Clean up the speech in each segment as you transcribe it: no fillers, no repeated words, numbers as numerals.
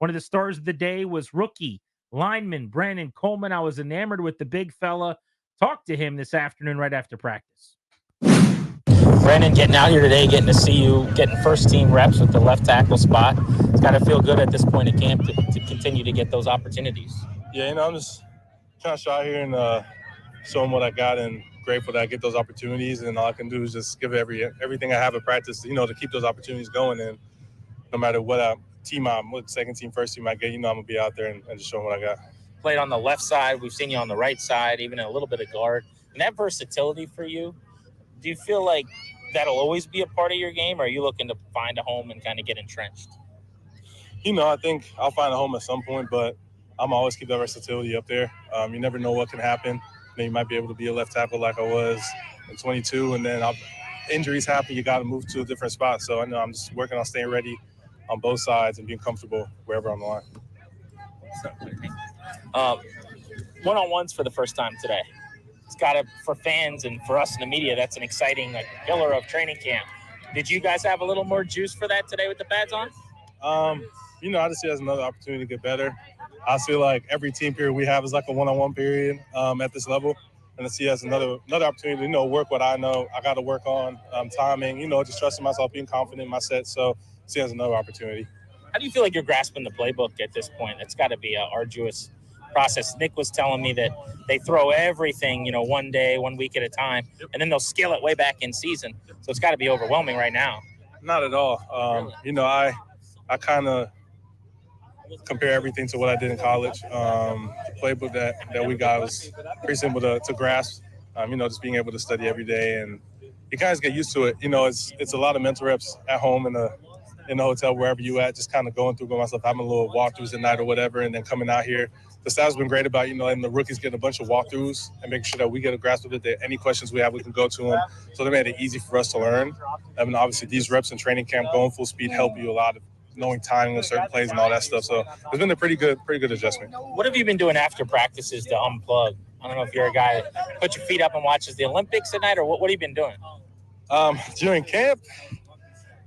One of the stars of the day was rookie lineman Brandon Coleman. I was enamored with the big fella. Talked to him this afternoon right after practice. Brandon, getting out here today, getting to see you, getting first-team reps with the left tackle spot. It's got to feel good at this point in camp to continue to get those opportunities. Yeah, I'm just trying to show out here and show them what I got, and grateful that I get those opportunities. And all I can do is just give everything I have at practice, to keep those opportunities going. And no matter what team what second team, first team I get, I'm going to be out there and just show them what I got. Played on the left side. We've seen you on the right side, even a little bit of guard. And that versatility for you, do you feel like that'll always be a part of your game, or are you looking to find a home and kind of get entrenched? I think I'll find a home at some point, but I'm always keep that versatility up there. You never know what can happen. You might be able to be a left tackle like I was in 22, and then injuries happen. You got to move to a different spot. So I know I'm just working on staying ready on both sides and being comfortable wherever I'm on. One-on-ones for the first time today. It's got to, for fans and for us in the media, that's an exciting pillar of training camp. Did you guys have a little more juice for that today with the pads on? I just see it as another opportunity to get better. I feel like every team period we have is like a one-on-one period at this level. And I see it as another opportunity to, work what I know. I got to work on timing, just trusting myself, being confident in my set. So I see it as another opportunity. How do you feel like you're grasping the playbook at this point? It's got to be an arduous process. Nick was telling me that they throw everything, one day, 1 week at a time, and then they'll scale it way back in season. So it's got to be overwhelming right now. Not at all. I kind of compare everything to what I did in college. The playbook that we got was pretty simple to grasp. Just being able to study every day, and you guys get used to it. It's a lot of mental reps at home in the hotel, wherever you at, just kind of going through myself, having a little walkthroughs at night or whatever, and then coming out here. The staff's been great about, and the rookies getting a bunch of walkthroughs and making sure that we get a grasp of it, that any questions we have, we can go to them. So they made it easy for us to learn. Obviously, these reps in training camp going full speed help you a lot of knowing timing of certain plays and all that stuff. So it's been a pretty good adjustment. What have you been doing after practices to unplug? I don't know if you're a guy that puts your feet up and watches the Olympics at night, or what have you been doing? During camp,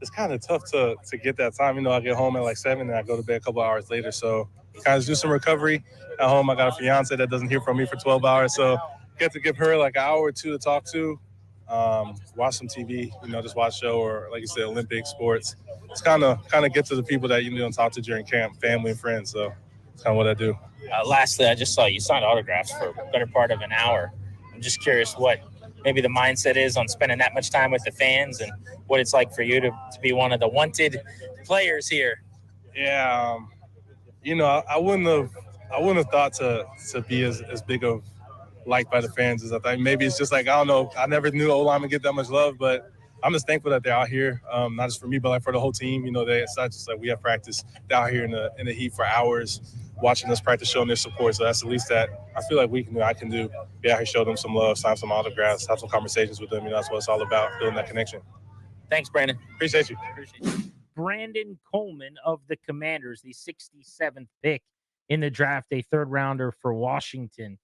it's kind of tough to get that time. I get home at like 7 and I go to bed a couple hours later. So kind of do some recovery at home. I got a fiance that doesn't hear from me for 12 hours. So get to give her like an hour or two to talk to, watch some TV, just watch a show, or like you said, Olympic sports. It's kind of get to the people that you don't talk to during camp, family and friends. So it's kind of what I do. Lastly, I just saw you signed autographs for a better part of an hour. I'm just curious what maybe the mindset is on spending that much time with the fans, and what it's like for you to be one of the wanted players here. Yeah, I wouldn't have thought to be as big of liked by the fans as I thought. Maybe it's just like, I don't know, I never knew O-linemen get that much love, but I'm just thankful that they're out here, not just for me, but like for the whole team. It's not just like we have practice. They're out here in the heat for hours, watching us practice, showing their support. So that's the least that I feel like I can do. Be out here, show them some love, sign some autographs, have some conversations with them. That's what it's all about, building that connection. Thanks, Brandon. Appreciate you. Brandon Coleman of the Commanders, the 67th pick in the draft, a third rounder for Washington.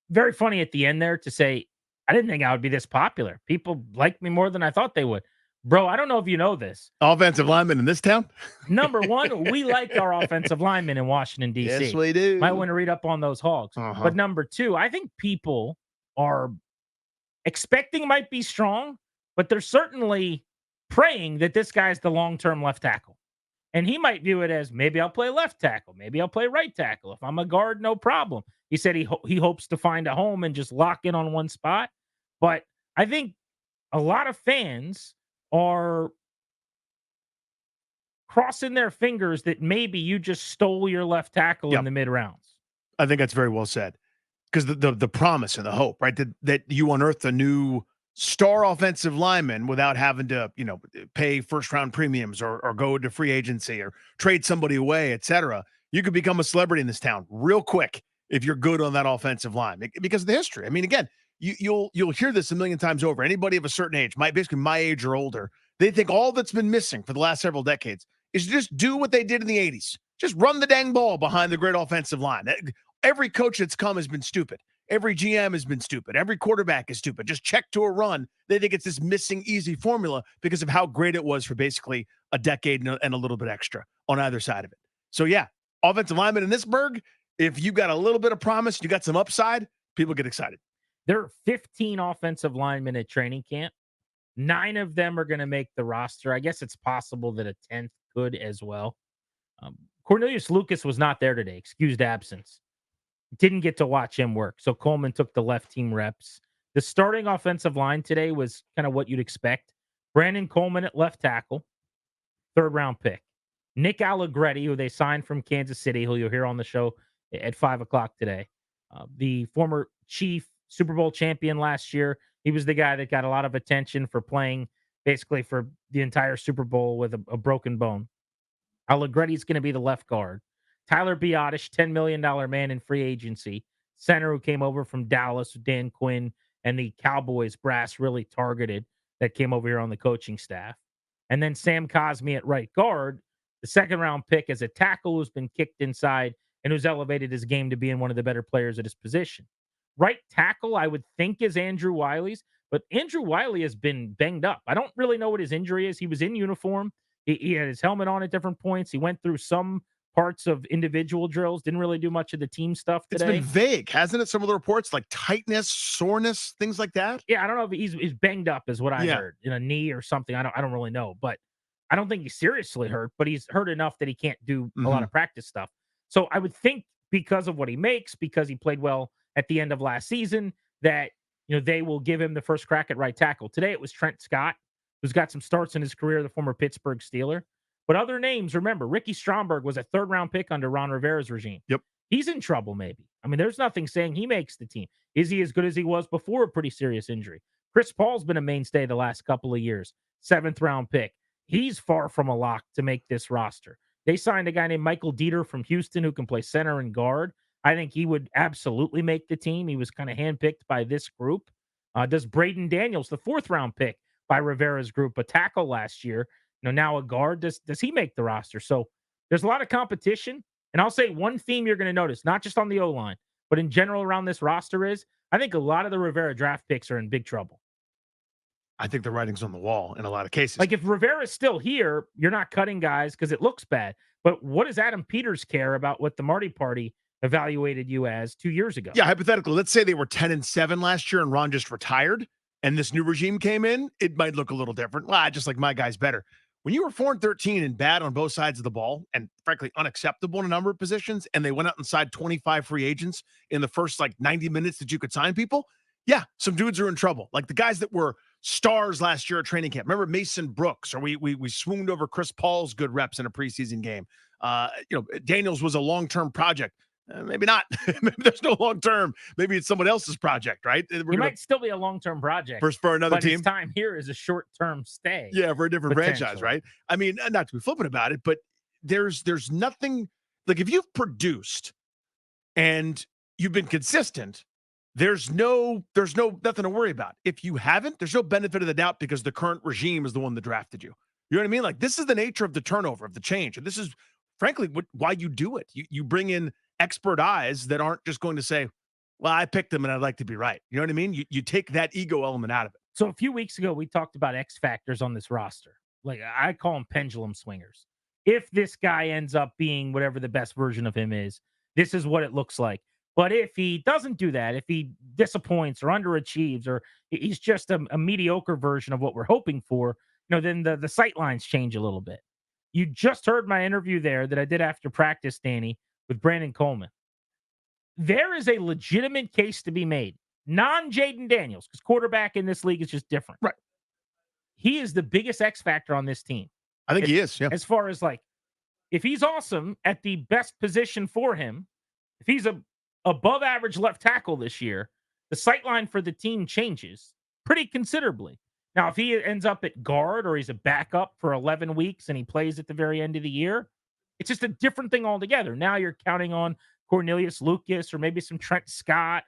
Very funny at the end there to say, I didn't think I would be this popular. People like me more than I thought they would. Bro, I don't know if you know this. Offensive lineman in this town? Number one, we like our offensive linemen in Washington, D.C. Yes, we do. Might want to read up on those Hogs. But number two, I think people are expecting might be strong, but they're certainly praying that this guy's the long-term left tackle. And he might view it as, maybe I'll play left tackle. Maybe I'll play right tackle. If I'm a guard, no problem. He said he hopes to find a home and just lock in on one spot. But I think a lot of fans are crossing their fingers that maybe you just stole your left tackle in the mid-rounds. I think that's very well said. Because the promise and the hope, right, that you unearthed a new star offensive lineman without having to, pay first-round premiums or go to free agency or trade somebody away, et cetera. You could become a celebrity in this town real quick if you're good on that offensive line because of the history. I mean, again, you'll hear this a million times over. Anybody of a certain age, basically my age or older, they think all that's been missing for the last several decades is just do what they did in the 80s. Just run the dang ball behind the great offensive line. Every coach that's come has been stupid. Every GM has been stupid. Every quarterback is stupid. Just check to a run. They think it's this missing easy formula because of how great it was for basically a decade and a little bit extra on either side of it. So, yeah, offensive lineman in this Berg, if you got a little bit of promise, you got some upside, people get excited. There are 15 offensive linemen at training camp. 9 of them are going to make the roster. I guess it's possible that a 10th could as well. Cornelius Lucas was not there today, excused absence. Didn't get to watch him work. So Coleman took the left team reps. The starting offensive line today was kind of what you'd expect. Brandon Coleman at left tackle, 3rd round pick. Nick Allegretti, who they signed from Kansas City, who you'll hear on the show at 5 o'clock today. The former Chief Super Bowl champion last year. He was the guy that got a lot of attention for playing basically for the entire Super Bowl with a broken bone. Allegretti's going to be the left guard. Tyler Biadasz, $10 million man in free agency. Center who came over from Dallas, Dan Quinn, and the Cowboys brass really targeted that came over here on the coaching staff. And then Sam Cosmi at right guard, the 2nd round pick as a tackle who's been kicked inside and who's elevated his game to being one of the better players at his position. Right tackle, I would think, is Andrew Wiley's, but Andrew Wiley has been banged up. I don't really know what his injury is. He was in uniform. He had his helmet on at different points. He went through some parts of individual drills, didn't really do much of the team stuff today. It's been vague, hasn't it? Some of the reports, like tightness, soreness, things like that. Yeah, I don't know if he's banged up is what I heard, in a knee or something. I don't really know, but I don't think he's seriously hurt, but he's hurt enough that he can't do a lot of practice stuff. So I would think because of what he makes, because he played well at the end of last season, that they will give him the first crack at right tackle. Today it was Trent Scott, who's got some starts in his career, the former Pittsburgh Steeler. But other names, remember, Ricky Stromberg was a 3rd round pick under Ron Rivera's regime. Yep. He's in trouble, maybe. I mean, there's nothing saying he makes the team. Is he as good as he was before a pretty serious injury? Chris Paul's been a mainstay the last couple of years. 7th round pick. He's far from a lock to make this roster. They signed a guy named Michael Dieter from Houston who can play center and guard. I think he would absolutely make the team. He was kind of handpicked by this group. Does Braden Daniels, the 4th round pick by Rivera's group, a tackle last year, now a guard, does he make the roster? So there's a lot of competition. And I'll say one theme you're going to notice, not just on the O-line, but in general around this roster is, I think a lot of the Rivera draft picks are in big trouble. I think the writing's on the wall in a lot of cases. Like if Rivera's still here, you're not cutting guys because it looks bad. But what does Adam Peters care about what the Marty Party evaluated you as 2 years ago? Yeah, hypothetically, let's say they were 10-7 last year and Ron just retired and this new regime came in, it might look a little different. Just like my guy's better. When you were 4-13 and bad on both sides of the ball and frankly unacceptable in a number of positions, and they went out and signed 25 free agents in the first 90 minutes that you could sign people, yeah, some dudes are in trouble. Like the guys that were stars last year at training camp. Remember Mason Brooks, or we swooned over Chris Paul's good reps in a preseason game. Daniels was a long-term project. Maybe not. Maybe there's no long-term. Maybe it's someone else's project, right? He might still be a long-term project. For another team. His time here is a short-term stay. Yeah, for a different franchise, right? I mean, not to be flippant about it, but there's nothing, like if you've produced and you've been consistent, there's nothing to worry about. If you haven't, there's no benefit of the doubt because the current regime is the one that drafted you. You know what I mean? Like this is the nature of the turnover, of the change. And this is frankly why you do it. You bring in expert eyes that aren't just going to say, well, I picked them and I'd like to be right. You know what I mean? You take that ego element out of it. So a few weeks ago, we talked about X factors on this roster. Like I call them pendulum swingers. If this guy ends up being whatever the best version of him is, this is what it looks like. But if he doesn't do that, if he disappoints or underachieves, or he's just a mediocre version of what we're hoping for, then the sight lines change a little bit. You just heard my interview there that I did after practice, Danny, with Brandon Coleman. There is a legitimate case to be made. Non-Jaden Daniels, because quarterback in this league is just different. Right. He is the biggest X factor on this team. I think he is, yeah. As far as if he's awesome at the best position for him, if he's a above average left tackle this year, the sight line for the team changes pretty considerably. Now, if he ends up at guard or he's a backup for 11 weeks and he plays at the very end of the year, it's just a different thing altogether. Now you're counting on Cornelius Lucas or maybe some Trent Scott.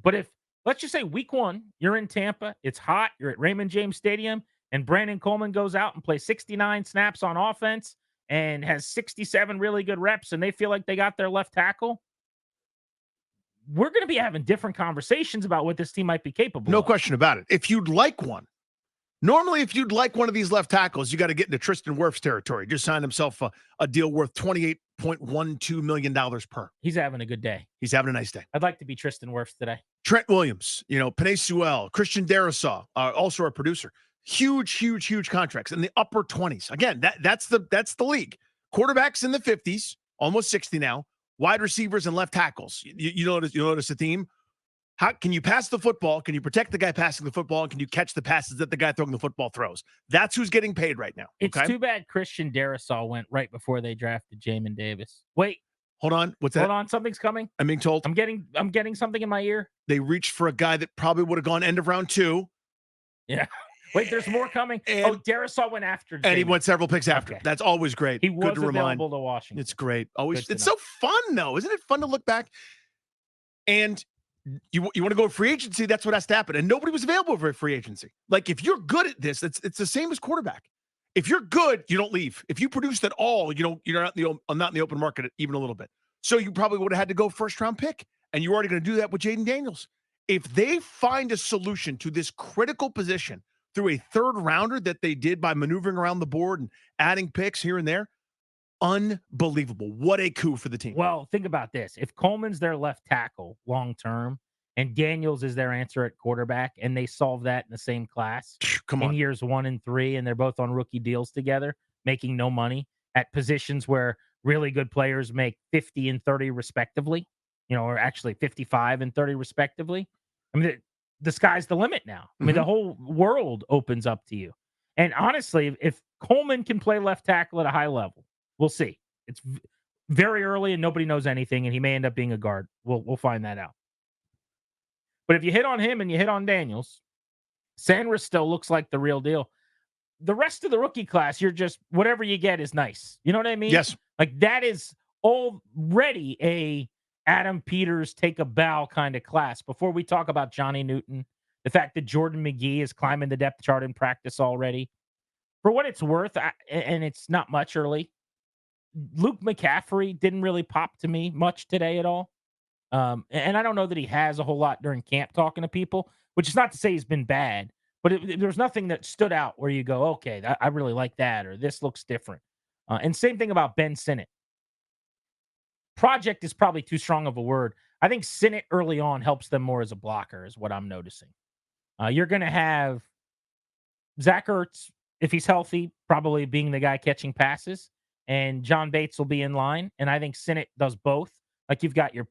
But if, let's just say week 1, you're in Tampa, it's hot, you're at Raymond James Stadium, and Brandon Coleman goes out and plays 69 snaps on offense and has 67 really good reps, and they feel like they got their left tackle, we're going to be having different conversations about what this team might be capable of. No question about it. If you'd like one, Normally, if you'd like one of these left tackles, you got to get into Tristan Wirfs territory. Just signed himself a deal worth $28.12 million per. He's having a good day. He's having a nice day. I'd like to be Tristan Wirfs today. Trent Williams, Penei Sewell, Christian Darrisaw, also our producer. Huge contracts in the upper 20s. Again, that's the league. Quarterbacks in the 50s, almost 60 now. Wide receivers and left tackles. You notice a theme. How can you pass the football? Can you protect the guy passing the football? And can you catch the passes that the guy throwing the football throws? That's who's getting paid right now. It's too bad Christian Darrisaw went right before they drafted Jamin Davis. Wait. Hold on. What's that? Hold on. Something's coming. I'm being told. I'm getting something in my ear. They reached for a guy that probably would have gone end of round 2. Yeah. Wait, there's more coming. Darrisaw went after Jamin. And he went several picks after. Okay. That's always great. He was available to Washington. It's great. Always. It's so fun, though. Isn't it fun to look back? And you want to go free agency, that's what has to happen. And nobody was available for a free agency. Like, if you're good at this, it's the same as quarterback. If you're good, you don't leave. If you produced at all, you're not in the open market even a little bit. So you probably would have had to go first-round pick. And you're already going to do that with Jaden Daniels. If they find a solution to this critical position through a third-rounder that they did by maneuvering around the board and adding picks here and there, unbelievable. What a coup for the team. Well, think about this. If Coleman's their left tackle long-term and Daniels is their answer at quarterback and they solve that in the same class in years 1 and 3 and they're both on rookie deals together, making no money at positions where really good players make 50 and 30 respectively, or actually 55 and 30 respectively. I mean, the sky's the limit now. I mean, the whole world opens up to you. And honestly, if Coleman can play left tackle at a high level, we'll see. It's very early and nobody knows anything, and he may end up being a guard. We'll find that out. But if you hit on him and you hit on Daniels, Sanders still looks like the real deal. The rest of the rookie class, you're just whatever you get is nice. You know what I mean? Yes. Like, that is already a Adam Peters take a bow kind of class. Before we talk about Johnny Newton, the fact that Jordan McGee is climbing the depth chart in practice already. For what it's worth, and it's not much early, Luke McCaffrey didn't really pop to me much today at all. And I don't know that he has a whole lot during camp talking to people, which is not to say he's been bad, but there's nothing that stood out where you go, okay, I really like that, or this looks different. And same thing about Ben Sinnott. Project is probably too strong of a word. I think Sinnott early on helps them more as a blocker is what I'm noticing. You're going to have Zach Ertz, if he's healthy, probably being the guy catching passes, and John Bates will be in line. And I think Sinnott does both. Like, you've got your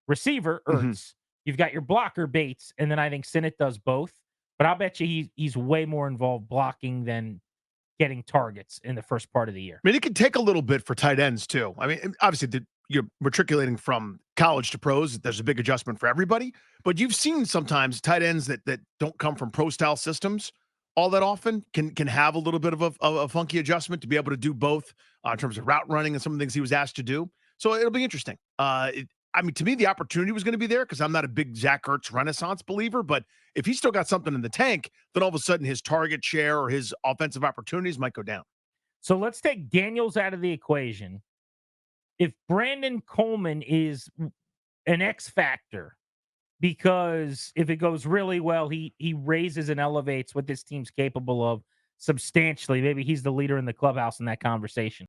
receiver, Ertz, you've got your blocker, Bates, and then I think Sinnott does both. But I'll bet you he's way more involved blocking than getting targets in the first part of the year. I mean, it can take a little bit for tight ends, too. I mean, obviously, you're matriculating from college to pros. There's a big adjustment for everybody. But you've seen sometimes tight ends that don't come from pro-style systems all that often can have a little bit of a funky adjustment to be able to do both in terms of route running and some of the things he was asked to do. So it'll be interesting. I mean, to me, the opportunity was going to be there because I'm not a big Zach Ertz renaissance believer, but if he's still got something in the tank, then all of a sudden his target share or his offensive opportunities might go down. So let's take Daniels out of the equation. If Brandon Coleman is an X factor, because if it goes really well, he raises and elevates what this team's capable of substantially. Maybe he's the leader in the clubhouse in that conversation.